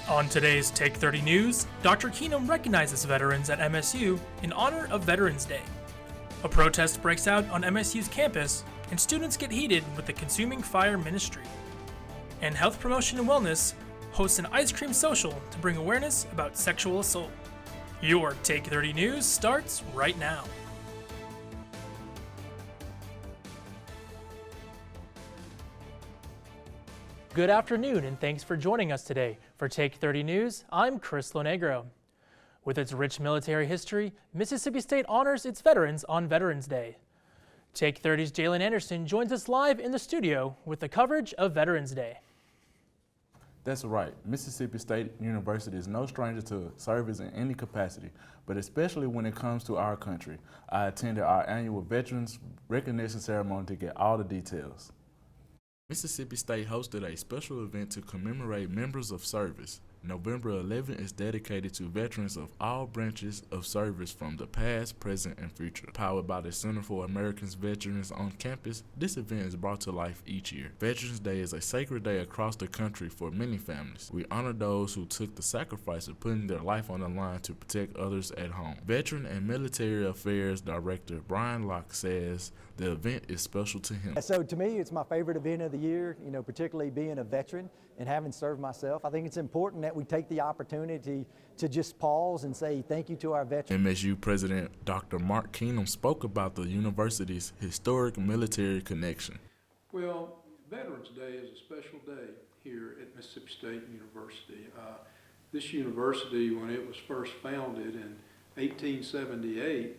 On today's Take 30 News, Dr. Keenum recognizes veterans at MSU in honor of Veterans Day. A protest breaks out on MSU's campus, and students get heated with the Consuming Fire Ministry. And Health Promotion and Wellness hosts an ice cream social to bring awareness about sexual assault. Your Take 30 News starts right now. Good afternoon, and thanks for joining us today. For Take 30 News, I'm Chris LoNigro. With its rich military history, Mississippi State honors its veterans on Veterans Day. Take 30's Jalen Anderson joins us live in the studio with the coverage of Veterans Day. That's right. Mississippi State University is no stranger to service in any capacity, but especially when it comes to our country. I attended our annual Veterans Recognition Ceremony to get all the details. Mississippi State hosted a special event to commemorate members of service. November 11 is dedicated to veterans of all branches of service from the past, present, and future. Powered by the Center for American Veterans on campus, this event is brought to life each year. Veterans Day is a sacred day across the country for many families. We honor those who took the sacrifice of putting their life on the line to protect others at home. Veteran and Military Affairs Director Brian Locke says the event is special to him. So to me, it's my favorite event of the year, particularly being a veteran and having served myself. I think it's important that we take the opportunity to just pause and say thank you to our veterans. MSU President Dr. Mark Keenum spoke about the university's historic military connection. Well, Veterans Day is a special day here at Mississippi State University. This university, when it was first founded in 1878,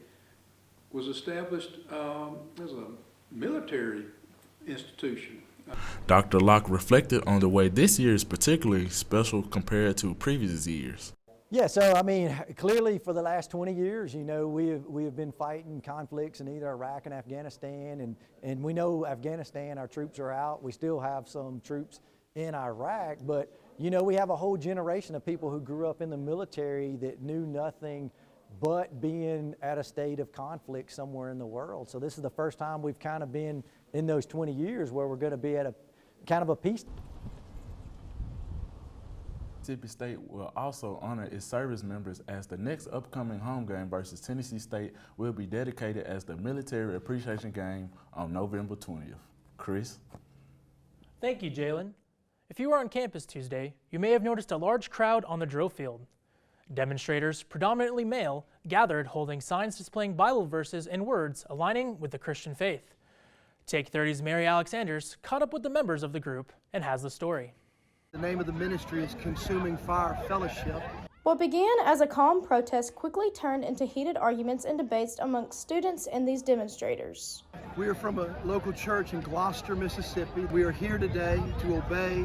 was established as a military institution. Dr. Locke reflected on the way this year is particularly special compared to previous years. Yeah, so clearly for the last 20 years, we have been fighting conflicts in either Iraq and Afghanistan, and we know Afghanistan, our troops are out. We still have some troops in Iraq, but we have a whole generation of people who grew up in the military that knew nothing but being at a state of conflict somewhere in the world. So this is the first time we've kind of been in those 20 years where we're going to be at a kind of a peace. Mississippi State will also honor its service members as the next upcoming home game versus Tennessee State will be dedicated as the Military Appreciation Game on November 20th. Chris? Thank you, Jalen. If you were on campus Tuesday, you may have noticed a large crowd on the drill field. Demonstrators, predominantly male, gathered holding signs displaying Bible verses and words aligning with the Christian faith. Take 30's Mary Alexanders caught up with the members of the group and has the story. The name of the ministry is Consuming Fire Fellowship. What began as a calm protest quickly turned into heated arguments and debates amongst students and these demonstrators. We are from a local church in Gloucester, Mississippi. We are here today to obey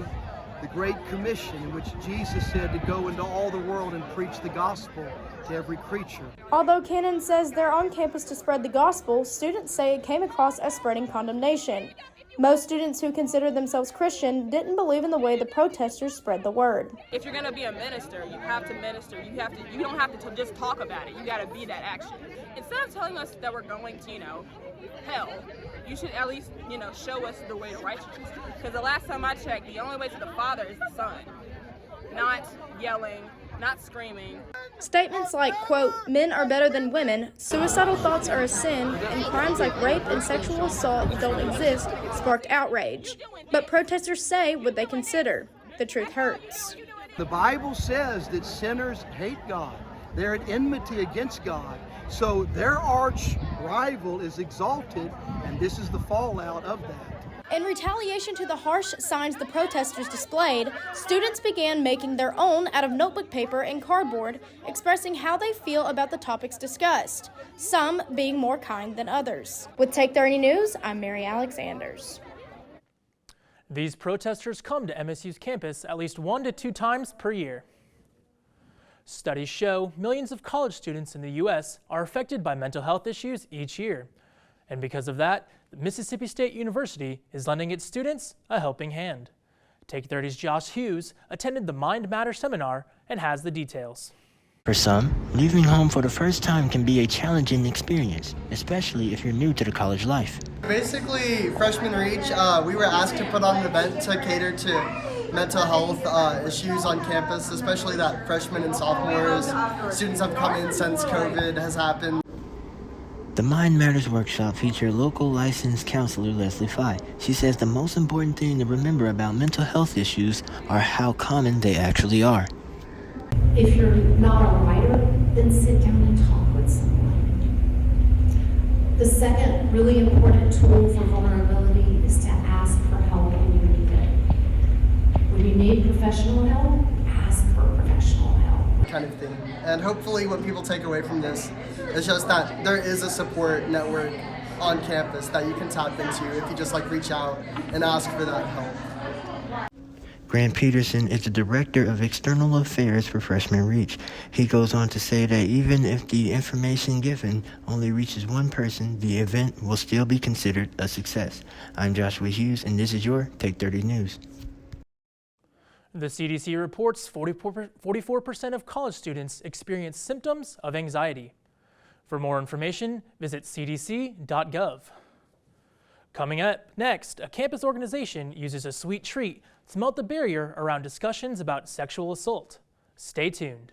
the Great Commission in which Jesus said to go into all the world and preach the gospel to every creature. Although Cannon says they're on campus to spread the gospel, students say it came across as spreading condemnation. Most students who consider themselves Christian didn't believe in the way the protesters spread the word. If you're going to be a minister, you have to minister. You don't have to just talk about it. You got to be that action. Instead of telling us that we're going to, hell, you should at least, show us the way to righteousness. Because the last time I checked, the only way to the Father is the Son. Not yelling, not screaming. Statements like, quote, men are better than women, suicidal thoughts are a sin, and crimes like rape and sexual assault don't exist sparked outrage. But protesters say what they consider. The truth hurts. The Bible says that sinners hate God. They're at enmity against God. So their arch rival is exalted, and this is the fallout of that. In retaliation to the harsh signs the protesters displayed, students began making their own out of notebook paper and cardboard, expressing how they feel about the topics discussed, some being more kind than others. With Take 30 News, I'm Mary Alexanders. These protesters come to MSU's campus at least 1 to 2 times per year. Studies show millions of college students in the U.S. are affected by mental health issues each year. And because of that, Mississippi State University is lending its students a helping hand. Take 30's Josh Hughes attended the Mind Matter seminar and has the details. For some, leaving home for the first time can be a challenging experience, especially if you're new to the college life. Basically, Freshman Reach, we were asked to put on an event to cater to mental health issues on campus, especially that freshmen and sophomores, students have come in since COVID has happened. The Mind Matters workshop featured local licensed counselor Leslie Fye. She says the most important thing to remember about mental health issues are how common they actually are. If you're not a writer, then sit down and talk with someone. The second really important tool for vulnerability is to ask for help when you need it. When you need professional help, ask for professional help. Kind of thing. And hopefully what people take away from this is just that there is a support network on campus that you can tap into if you just reach out and ask for that help. Grant Peterson is the Director of External Affairs for Freshman Reach. He goes on to say that even if the information given only reaches one person, the event will still be considered a success. I'm Joshua Hughes, and this is your Take 30 News. The CDC reports 44% of college students experience symptoms of anxiety. For more information, visit cdc.gov. Coming up next, a campus organization uses a sweet treat to melt the barrier around discussions about sexual assault. Stay tuned.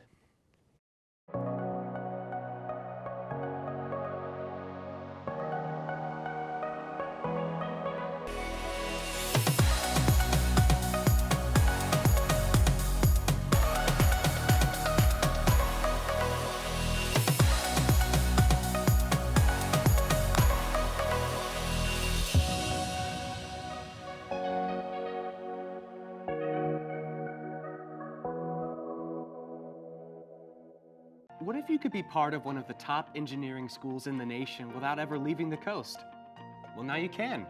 What if you could be part of one of the top engineering schools in the nation without ever leaving the coast? Well, now you can.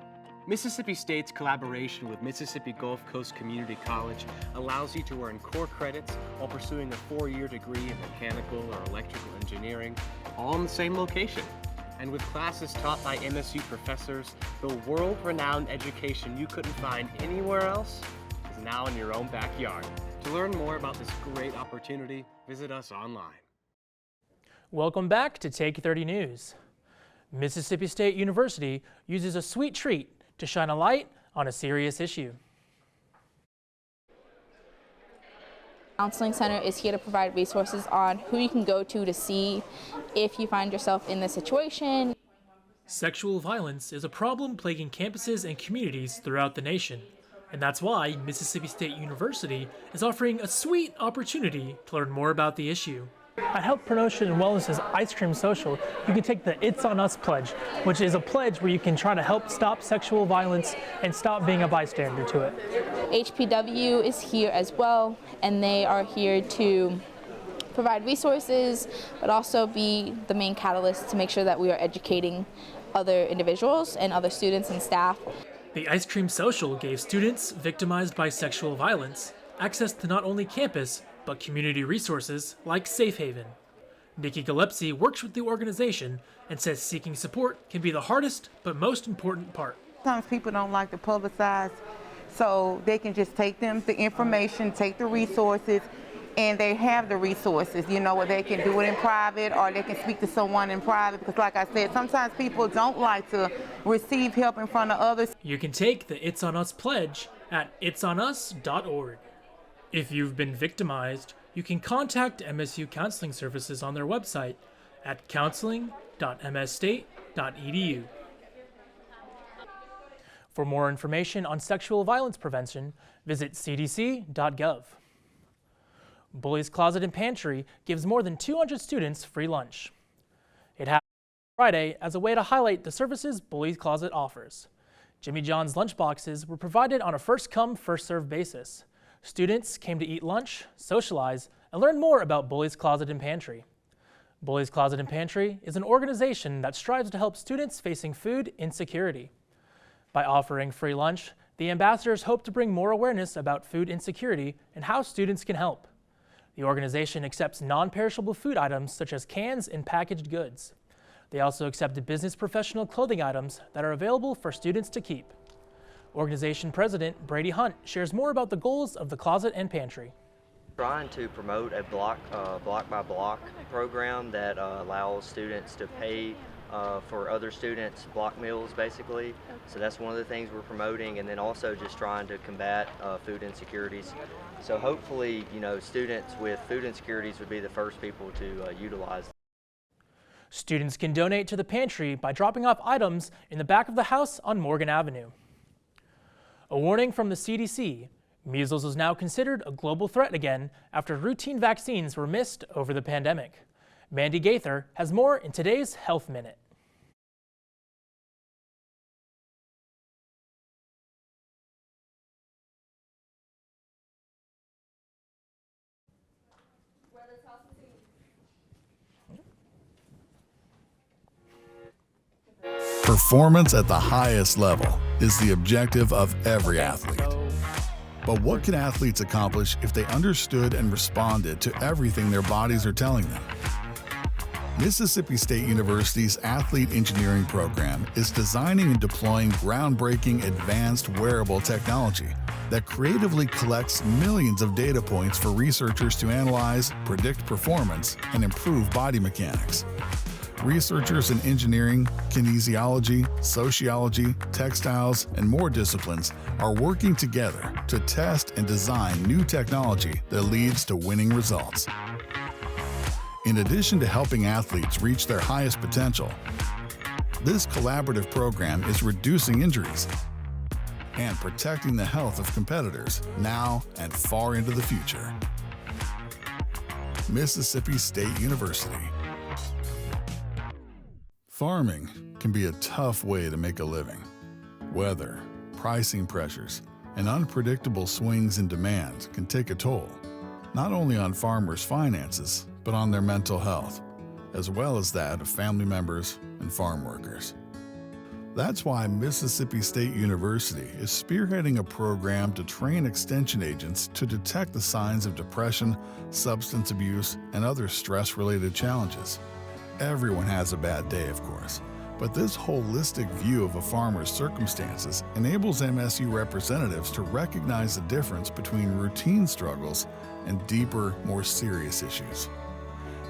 Mississippi State's collaboration with Mississippi Gulf Coast Community College allows you to earn core credits while pursuing a 4-year degree in mechanical or electrical engineering, all in the same location. And with classes taught by MSU professors, the world-renowned education you couldn't find anywhere else is now in your own backyard. To learn more about this great opportunity, visit us online. Welcome back to Take 30 News. Mississippi State University uses a sweet treat to shine a light on a serious issue. Counseling Center is here to provide resources on who you can go to see if you find yourself in this situation. Sexual violence is a problem plaguing campuses and communities throughout the nation. And that's why Mississippi State University is offering a sweet opportunity to learn more about the issue. At Health Promotion and Wellness's Ice Cream Social, you can take the It's On Us pledge, which is a pledge where you can try to help stop sexual violence and stop being a bystander to it. HPW is here as well, and they are here to provide resources, but also be the main catalyst to make sure that we are educating other individuals and other students and staff. The Ice Cream Social gave students victimized by sexual violence access to not only campus, but community resources like Safe Haven. Nikki Gillespie works with the organization and says seeking support can be the hardest but most important part. Sometimes people don't like to publicize, so they can just take the information, take the resources, and they have the resources, where they can do it in private or they can speak to someone in private, because like I said, sometimes people don't like to receive help in front of others. You can take the It's On Us pledge at itsonus.org. If you've been victimized, you can contact MSU Counseling Services on their website at counseling.msstate.edu. For more information on sexual violence prevention, visit cdc.gov. Bully's Closet and Pantry gives more than 200 students free lunch. It happens Friday as a way to highlight the services Bully's Closet offers. Jimmy John's lunchboxes were provided on a first-come, first-served basis. Students came to eat lunch, socialize, and learn more about Bully's Closet and Pantry. Bully's Closet and Pantry is an organization that strives to help students facing food insecurity. By offering free lunch, the ambassadors hope to bring more awareness about food insecurity and how students can help. The organization accepts non-perishable food items such as cans and packaged goods. They also accept business professional clothing items that are available for students to keep. Organization President Brady Hunt shares more about the goals of the Closet and Pantry. Trying to promote a block by block program that allows students to pay for other students, block meals basically. So that's one of the things we're promoting, and then also just trying to combat food insecurities. So hopefully, you know, students with food insecurities would be the first people to utilize. Students can donate to the pantry by dropping off items in the back of the house on Morgan Avenue. A warning from the CDC. Measles is now considered a global threat again after routine vaccines were missed over the pandemic. Mandy Gaither has more in today's Health Minute. Performance at the highest level is the objective of every athlete. But what can athletes accomplish if they understood and responded to everything their bodies are telling them? Mississippi State University's Athlete Engineering program is designing and deploying groundbreaking advanced wearable technology that creatively collects millions of data points for researchers to analyze, predict performance, and improve body mechanics. Researchers in engineering, kinesiology, sociology, textiles, and more disciplines are working together to test and design new technology that leads to winning results. In addition to helping athletes reach their highest potential, this collaborative program is reducing injuries and protecting the health of competitors now and far into the future. Mississippi State University. Farming can be a tough way to make a living. Weather, pricing pressures, and unpredictable swings in demand can take a toll, not only on farmers' finances, but on their mental health, as well as that of family members and farm workers. That's why Mississippi State University is spearheading a program to train extension agents to detect the signs of depression, substance abuse, and other stress-related challenges. Everyone has a bad day, of course, but this holistic view of a farmer's circumstances enables MSU representatives to recognize the difference between routine struggles and deeper, more serious issues.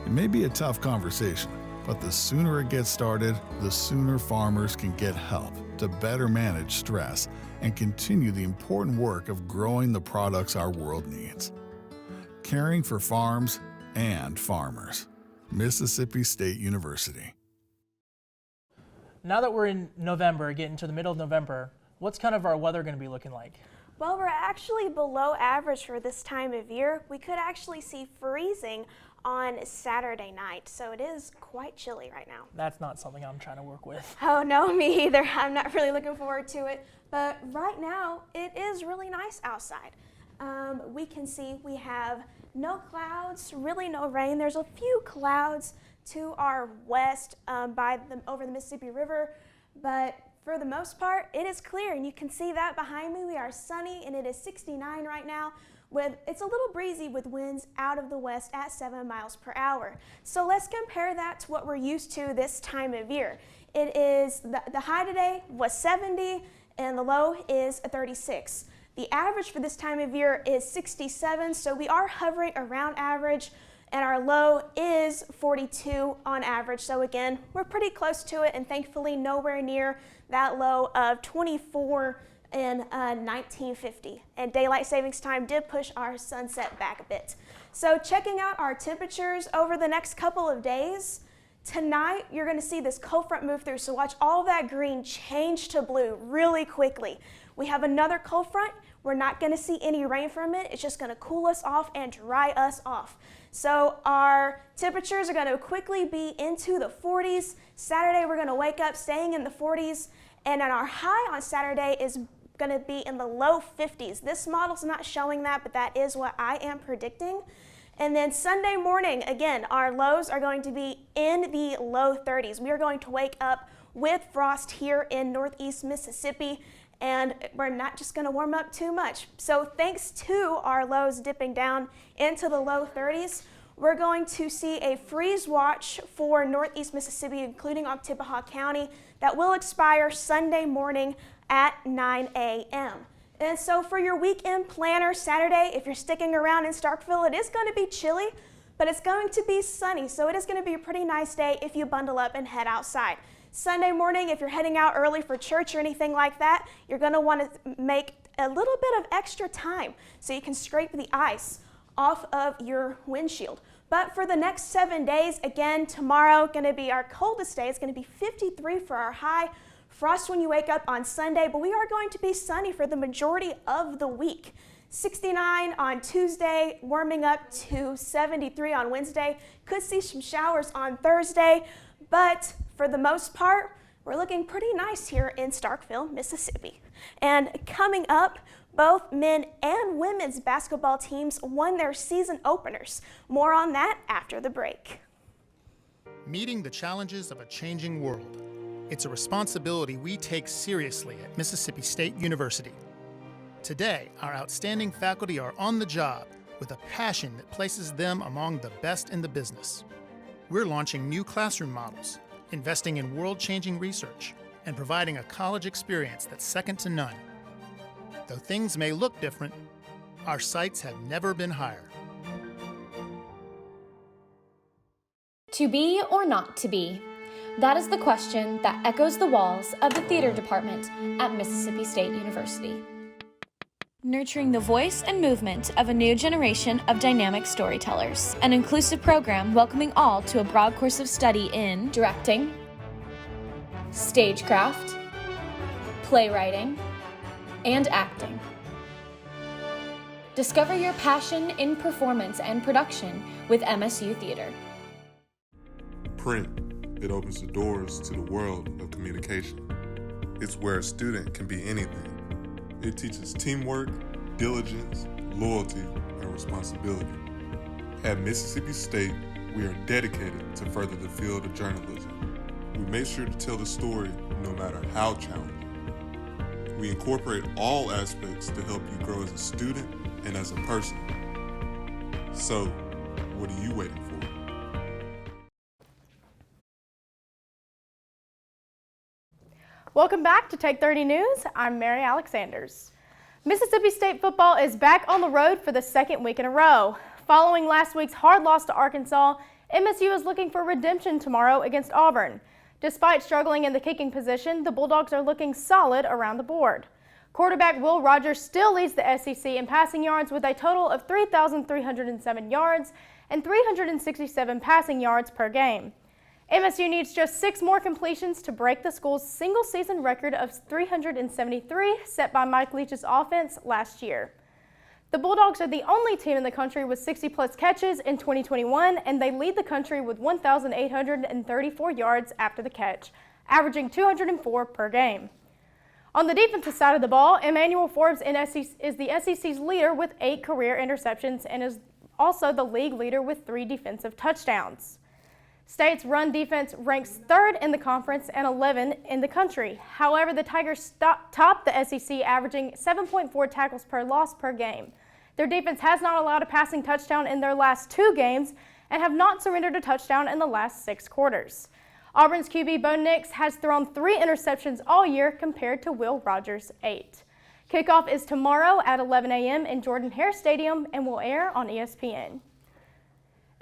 It may be a tough conversation, but the sooner it gets started, the sooner farmers can get help to better manage stress and continue the important work of growing the products our world needs. Caring for farms and farmers. Mississippi State University. Now that we're in November, getting to the middle of November, what's kind of our weather going to be looking like? Well, we're actually below average for this time of year. We could actually see freezing on Saturday night, so it is quite chilly right now. That's not something I'm trying to work with. Oh no, me either. I'm not really looking forward to it, but right now it is really nice outside. We can see we have no clouds, really no rain. There's a few clouds to our west over the Mississippi River, but for the most part, it is clear, and you can see that behind me. We are sunny, and it is 69 right now. It's a little breezy with winds out of the west at 7 miles per hour. So let's compare that to what we're used to this time of year. It is, the high today was 70, and the low is 36. The average for this time of year is 67, so we are hovering around average, and our low is 42 on average. So again, we're pretty close to it, and thankfully nowhere near that low of 24 in 1950. And daylight savings time did push our sunset back a bit. So checking out our temperatures over the next couple of days, tonight you're going to see this cold front move through, so watch all that green change to blue really quickly. We have another cold front. We're not going to see any rain from it. It's just going to cool us off and dry us off. So our temperatures are going to quickly be into the 40s. Saturday we're going to wake up staying in the 40s, and then our high on Saturday is going to be in the low 50s. This model's not showing that, but that is what I am predicting. And then Sunday morning, again, our lows are going to be in the low 30s. We are going to wake up with frost here in northeast Mississippi, and we're not just going to warm up too much. So thanks to our lows dipping down into the low 30s, we're going to see a freeze watch for northeast Mississippi, including Oktibbeha County, that will expire Sunday morning at 9 a.m. And so for your weekend planner Saturday, if you're sticking around in Starkville, it is going to be chilly, but it's going to be sunny, so it is going to be a pretty nice day if you bundle up and head outside. Sunday morning, if you're heading out early for church or anything like that, you're going to want to make a little bit of extra time so you can scrape the ice off of your windshield. But for the next 7 days, again, tomorrow going to be our coldest day. It's going to be 53 for our high. Frost when you wake up on Sunday, but we are going to be sunny for the majority of the week. 69 on Tuesday, warming up to 73 on Wednesday. Could see some showers on Thursday, but for the most part, we're looking pretty nice here in Starkville, Mississippi. And coming up, both men and women's basketball teams won their season openers. More on that after the break. Meeting the challenges of a changing world. It's a responsibility we take seriously at Mississippi State University. Today, our outstanding faculty are on the job with a passion that places them among the best in the business. We're launching new classroom models, investing in world-changing research, and providing a college experience that's second to none. Though things may look different, our sights have never been higher. To be or not to be? That is the question that echoes the walls of the theater department at Mississippi State University. Nurturing the voice and movement of a new generation of dynamic storytellers. An inclusive program welcoming all to a broad course of study in directing, stagecraft, playwriting, and acting. Discover your passion in performance and production with MSU Theater. Print. It opens the doors to the world of communication. It's where a student can be anything. It teaches teamwork, diligence, loyalty, and responsibility. At Mississippi State, we are dedicated to further the field of journalism. We make sure to tell the story no matter how challenging. We incorporate all aspects to help you grow as a student and as a person. So, what are you waiting for? Welcome back to Take 30 News. I'm Mary Alexanders. Mississippi State football is back on the road for the second week in a row. Following last week's hard loss to Arkansas, MSU is looking for redemption tomorrow against Auburn. Despite struggling in the kicking position, the Bulldogs are looking solid around the board. Quarterback Will Rogers still leads the SEC in passing yards with a total of 3,307 yards and 367 passing yards per game. MSU needs just 6 more completions to break the school's single-season record of 373 set by Mike Leach's offense last year. The Bulldogs are the only team in the country with 60-plus catches in 2021, and they lead the country with 1,834 yards after the catch, averaging 204 per game. On the defensive side of the ball, Emmanuel Forbes is the SEC's leader with 8 career interceptions and is also the league leader with 3 defensive touchdowns. State's run defense ranks 3rd in the conference and 11 in the country. However, the Tigers top the SEC, averaging 7.4 tackles per loss per game. Their defense has not allowed a passing touchdown in their last 2 games and have not surrendered a touchdown in the last 6 quarters. Auburn's QB Bo Nix has thrown 3 interceptions all year compared to Will Rogers' 8. Kickoff is tomorrow at 11 a.m. in Jordan-Hare Stadium and will air on ESPN.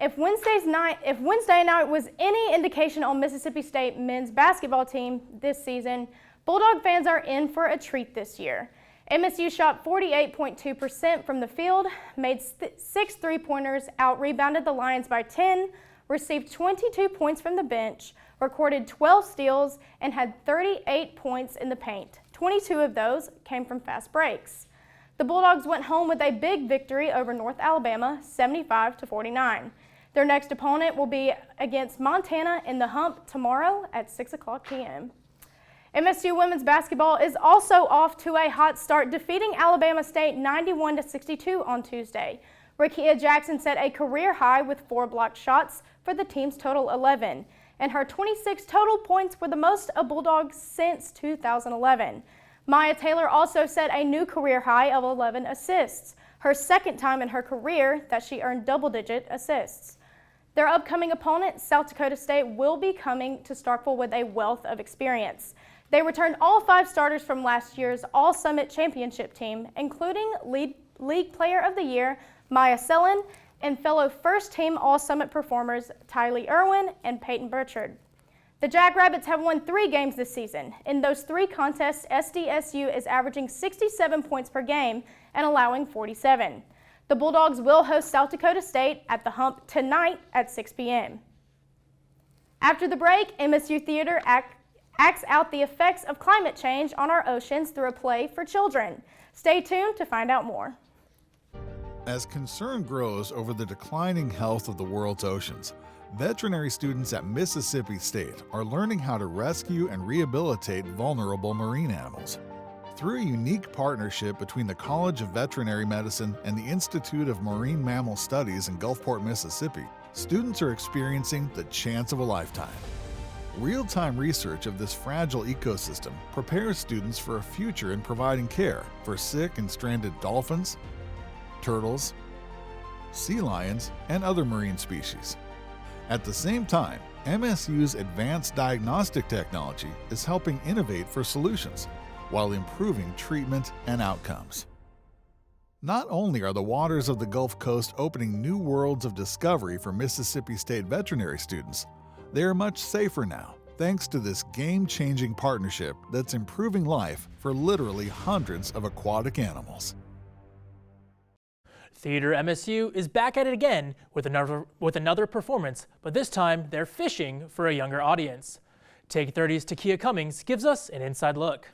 If Wednesday night was any indication on Mississippi State men's basketball team this season, Bulldog fans are in for a treat this year. MSU shot 48.2% from the field, made 6 3-pointers, out-rebounded the Lions by 10, received 22 points from the bench, recorded 12 steals, and had 38 points in the paint. 22 of those came from fast breaks. The Bulldogs went home with a big victory over North Alabama, 75-49. Their next opponent will be against Montana in the Hump tomorrow at 6 o'clock p.m. MSU women's basketball is also off to a hot start, defeating Alabama State 91-62 on Tuesday. Rakia Jackson set a career high with 4 blocked shots for the team's total 11, and her 26 total points were the most of Bulldogs since 2011. Maya Taylor also set a new career high of 11 assists, her second time in her career that she earned double-digit assists. Their upcoming opponent, South Dakota State, will be coming to Starkville with a wealth of experience. They returned all 5 starters from last year's All-Summit Championship team, including League Player of the Year, Maya Sellen, and fellow first-team All-Summit performers Tylee Irwin and Peyton Burchard. The Jackrabbits have won 3 games this season. In those 3 contests, SDSU is averaging 67 points per game and allowing 47. The Bulldogs will host South Dakota State at the Hump tonight at 6 p.m. After the break, MSU Theater acts out the effects of climate change on our oceans through a play for children. Stay tuned to find out more. As concern grows over the declining health of the world's oceans, veterinary students at Mississippi State are learning how to rescue and rehabilitate vulnerable marine animals. Through a unique partnership between the College of Veterinary Medicine and the Institute of Marine Mammal Studies in Gulfport, Mississippi, students are experiencing the chance of a lifetime. Real-time research of this fragile ecosystem prepares students for a future in providing care for sick and stranded dolphins, turtles, sea lions, and other marine species. At the same time, MSU's advanced diagnostic technology is helping innovate for solutions while improving treatment and outcomes. Not only are the waters of the Gulf Coast opening new worlds of discovery for Mississippi State veterinary students, they are much safer now, thanks to this game-changing partnership that's improving life for literally hundreds of aquatic animals. Theater MSU is back at it again with another performance, but this time they're fishing for a younger audience. Take 30's Takia Cummings gives us an inside look.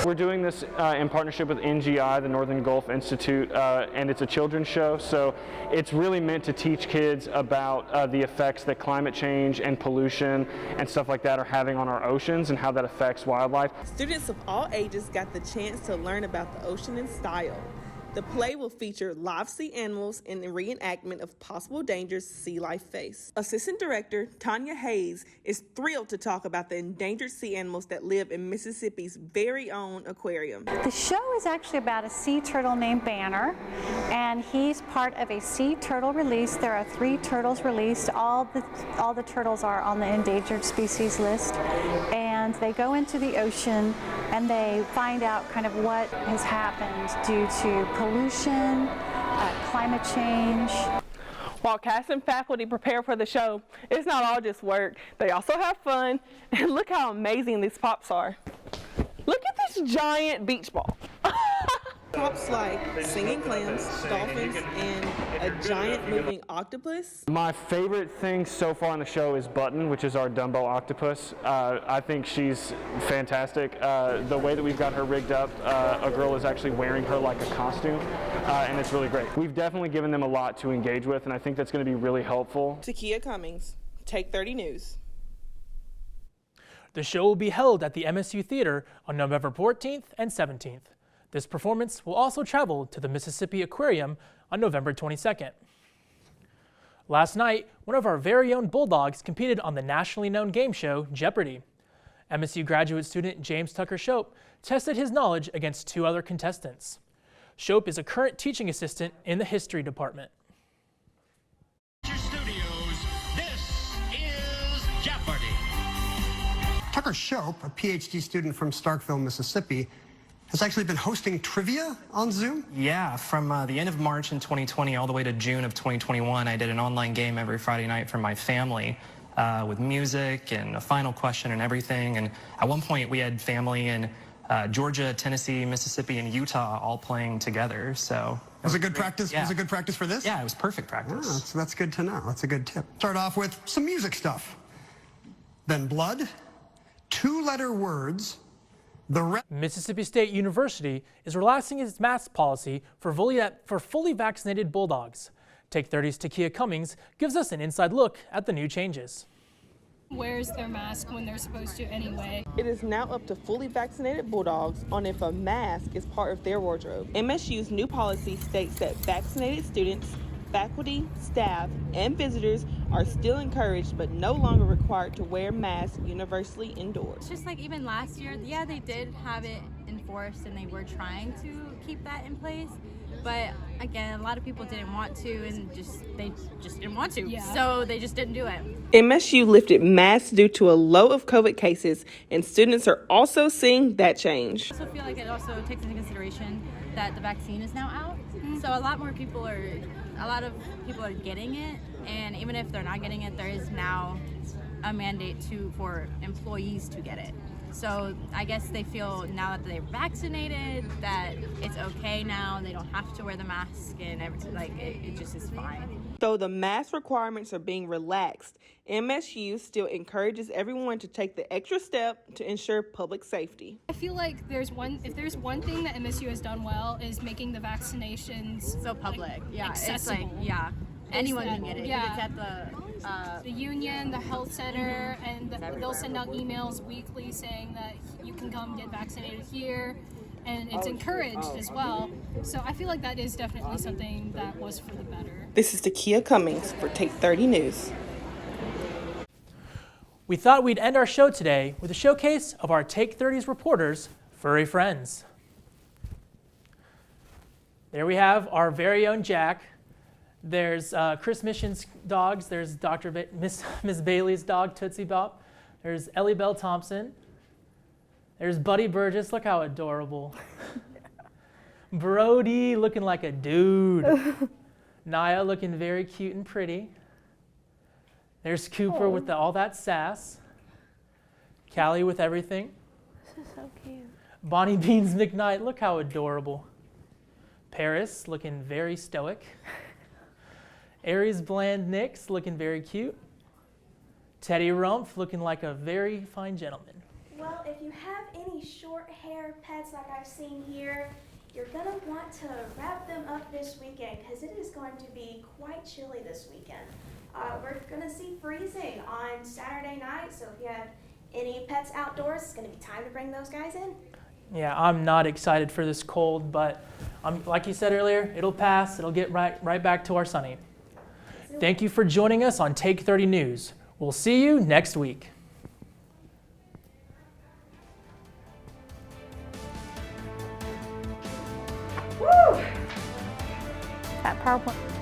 We're doing this in partnership with NGI, the Northern Gulf Institute, and it's a children's show, so it's really meant to teach kids about the effects that climate change and pollution and stuff like that are having on our oceans and how that affects wildlife. Students of all ages got the chance to learn about the ocean in style. The play will feature live sea animals and the reenactment of possible dangers sea life face. Assistant Director Tanya Hayes is thrilled to talk about the endangered sea animals that live in Mississippi's very own aquarium. The show is actually about a sea turtle named Banner, and he's part of a sea turtle release. There are 3 turtles released. All the turtles are on the endangered species list, and they go into the ocean and they find out kind of what has happened due to pollution, climate change. While cast and faculty prepare for the show, it's not all just work. They also have fun, and look how amazing these pops are. Look at this giant beach ball. Pops like singing clams, dolphins, and a giant moving octopus. My favorite thing so far on the show is Button, which is our Dumbo octopus. I think she's fantastic. The way that we've got her rigged up, a girl is actually wearing her like a costume, and it's really great. We've definitely given them a lot to engage with, and I think that's going to be really helpful. Takia Cummings, Take 30 News. The show will be held at the MSU Theater on November 14th and 17th. This performance will also travel to the Mississippi Aquarium on November 22nd. Last night, one of our very own Bulldogs competed on the nationally known game show, Jeopardy! MSU graduate student James Tucker Shope tested his knowledge against 2 other contestants. Shope is a current teaching assistant in the history department. Tucker Shope, a PhD student from Starkville, Mississippi, has actually been hosting trivia on Zoom? Yeah, from the end of March in 2020 all the way to June of 2021, I did an online game every Friday night for my family with music and a final question and everything. And at one point we had family in Georgia, Tennessee, Mississippi, and Utah all playing together. So was it good practice? Yeah. Was it good practice for this? Yeah, it was perfect practice. Oh, that's good to know. That's a good tip. Start off with some music stuff. Then blood, 2-letter words. Mississippi State University is relaxing its mask policy for fully vaccinated Bulldogs. Take 30's Takia Cummings gives us an inside look at the new changes. Wears their mask when they're supposed to anyway. It is now up to fully vaccinated Bulldogs on if a mask is part of their wardrobe. MSU's new policy states that vaccinated students, faculty, staff, and visitors are still encouraged but no longer required to wear masks universally indoors. It's just like even last year, yeah, they did have it enforced forced, and they were trying to keep that in place. But again, a lot of people didn't want to, and they just didn't want to. Yeah. So they just didn't do it. MSU lifted masks due to a low of COVID cases, and students are also seeing that change. I also feel like it also takes into consideration that the vaccine is now out. So a lot of people are getting it, and even if they're not getting it, there is now a mandate for employees to get it. So I guess they feel now that they're vaccinated that it's okay now, they don't have to wear the mask, and everything, like it just is fine. Though the mask requirements are being relaxed, MSU still encourages everyone to take the extra step to ensure public safety. I feel like if there's one thing that MSU has done well is making the vaccinations so public. Yeah, accessible. it's like anyone can get it. Yeah. It's at the union, the health center, and they'll send out emails weekly saying that you can come get vaccinated here, and it's encouraged as well. So I feel like that is definitely something that was for the better. This is Takia Cummings for Take 30 News. We thought we'd end our show today with a showcase of our Take 30's reporters' furry friends. There we have our very own Jack. There's Chris Mission's dogs. There's Miss Bailey's dog, Tootsie Bop. There's Ellie Bell Thompson. There's Buddy Burgess. Look how adorable. Brody looking like a dude. Naya looking very cute and pretty. There's Cooper with all that sass. Callie with everything. This is so cute. Bonnie Beans McKnight. Look how adorable. Paris looking very stoic. Aries Bland Nix looking very cute. Teddy Rumph looking like a very fine gentleman. Well, if you have any short hair pets like I've seen here, you're going to want to wrap them up this weekend because it is going to be quite chilly this weekend. We're going to see freezing on Saturday night, so if you have any pets outdoors, it's going to be time to bring those guys in. Yeah, I'm not excited for this cold, but like you said earlier, it'll pass. It'll get right back to our sunny. Thank you for joining us on Take 30 News. We'll see you next week. That PowerPoint.